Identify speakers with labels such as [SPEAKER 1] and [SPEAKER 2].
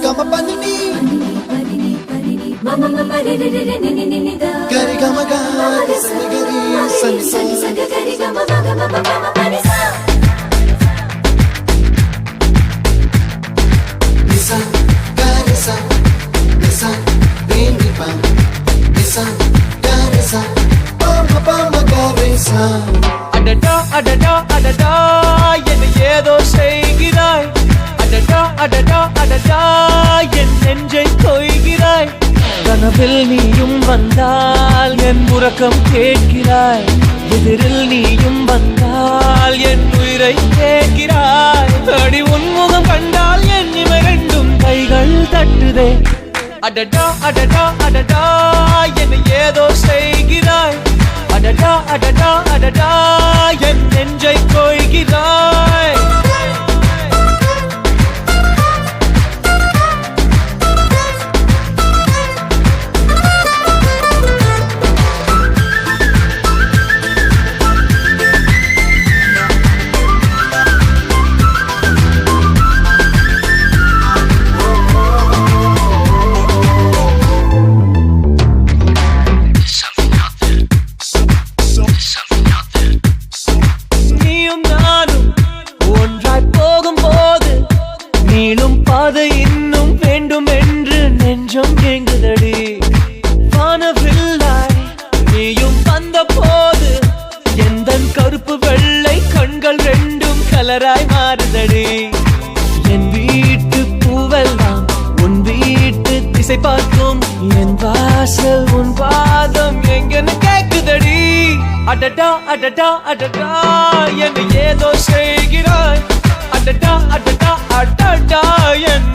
[SPEAKER 1] Gama panini Gari gama gari sani gari sani sa Nisa gari sa Nisa bini pa Nisa gari sa Pama pama gari sa
[SPEAKER 2] அடடா அடடா அடடா என்ன ஏதோ செய்கிறாய் அடடா அடடா அடடா என் நெஞ்சை கொய்கிறாய் கனவில் நீயும் வந்தால் என் உறக்கம் கேட்கிறாய் எதிரில் நீயும் வந்தால் என் உயிரை கேட்கிறாய் அடி உன்முகம் கண்டால் என் இவை ரெண்டும் கைகள் தட்டுதே அடடா அடடா அடடா என்ன ஏதோ செய்கிறாய் அடடா அடடா அடடா என் நெஞ்சை கொய்கிறாய் பாதை இன்னும் வேண்டும் என்று நெஞ்சம் ஏங்குதடி வானவில்லாய் நீயும் வந்த போது எந்தன் கருப்பு வெள்ளை கண்கள் ரெண்டும் கலராய் மாறுதடி என் வீட்டு பூவெல்லாம் உன் வீட்டு திசை பார்க்கும் என் வாசல் உன் பாதம் எங்கன்னு கேக்குதடி அடடா அடடா அடடா என்ன ஏதோ செய்கிறாய் அடடா அடடா அடடா என்